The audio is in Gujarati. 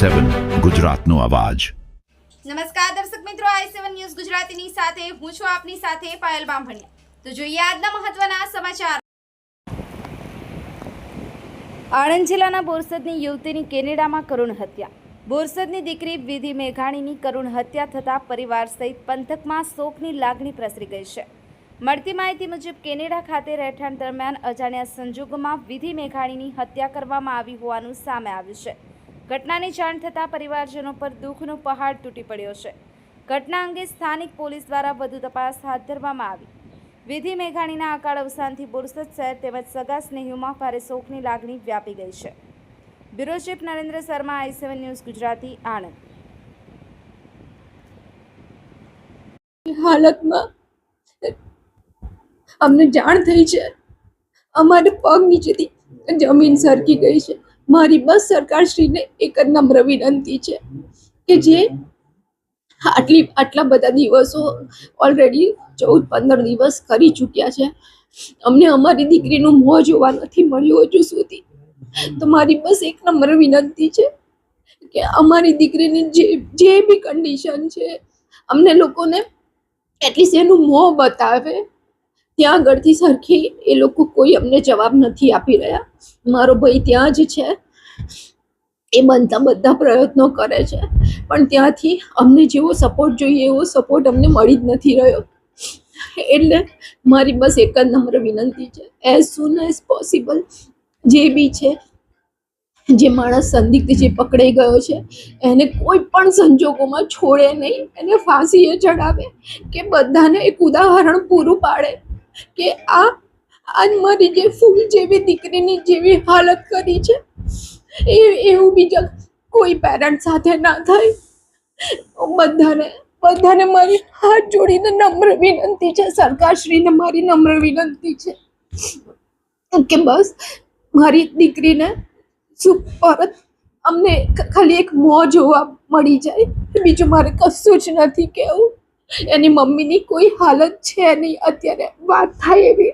i7 ગુજરાતનો અવાજ। નમસ્કાર દર્શક મિત્રો, i7 ન્યૂઝ ગુજરાતીની સાથે હું છું આપની સાથે પાયલ બામભણિયા। તો જોઈએ આજના મહત્વના સમાચાર। આણંદ જિલ્લાના બોરસદની યુવતીની કેનેડામાં કરુણ હત્યા। બોરસદની દીકરી વિધિ મેઘાણીની કરુણ હત્યા થતાં પરિવાર સહિત પંથકમાં શોકની લાગણી પ્રસરી ગઈ છે। મળતી માહિતી મુજબ કેનેડા ખાતે રહેઠાણ દરમિયાન અજાણ્યા સંજોગોમાં વિધિ મેઘાણીની હત્યા કરવામાં આવી હોવાનું સામે આવ્યું છે। ઘટનાની જાણ થતાં પરિવારજનો પર દુઃખનો પહાડ તૂટી પડ્યો છે। ઘટના અંગે સ્થાનિક પોલીસ દ્વારા વધુ તપાસ હાથ ધરવામાં આવી। વિધિ મેઘાણીના અકાળ અવસાનથી બોરસદ શહેર તેમજ સગા સ્નેહીઓમાં ભારે શોકની લાગણી વ્યાપી ગઈ છે। Bureau chief Narendra Sharma, i7 news Gujarati, Anand. હાલતમાં અમને જાણ થઈ છે, અમારે પગ નીચેથી જમીન સરકી ગઈ છે। મારી બસ સરકારશ્રીને એક જ નમ્ર વિનંતી છે કે જે આટલા બધા દિવસો ઓલરેડી 14-15 દિવસ કરી ચૂક્યા છે, અમને અમારી દીકરીનું મોં જોવા નથી મળ્યું હજુ સુધી। તો મારી બસ એક નમ્ર વિનંતી છે કે અમારી દીકરીની જે બી કન્ડિશન છે, અમને લોકોને એટલીસ્ટ એનું મોં બતાવે। ત્યાં આગળથી સરખી એ લોકો કોઈ અમને જવાબ નથી આપી રહ્યા। મારો ભાઈ ત્યાં જ છે, એ બનતા બધા પ્રયત્નો કરે છે, પણ ત્યાંથી અમને જેવો સપોર્ટ જોઈએ એવો સપોર્ટ અમને મળી જ નથી રહ્યો। એટલે મારી બસ એક જ નમ્ર વિનંતી છે, એઝ સૂન એઝ પોસિબલ જે બી છે, જે માણસ સંદિગ્ધ જે પકડાઈ ગયો છે એને કોઈ પણ સંજોગોમાં છોડે નહીં, એને ફાંસીએ ચડાવે કે બધાને એક ઉદાહરણ પૂરું પાડે કે આજ મારી જે ફૂલ જેવી દીકરીની જેવી હાલત કરી છે એવું બીજા કોઈ પેરેન્ટ સાથે ના થાય। બધાને મારી હાથ જોડીને નમ્ર વિનંતી છે, સરકારશ્રીને મારી નમ્ર વિનંતી છે કે બસ મારી દીકરીને પરત અમને ખાલી એક મોં જોવા મળી જાય, બીજું મારે કશું જ નથી કહેવું। એની મમ્મીની કોઈ હાલત છે નહીં અત્યારે વાત થાય એવી।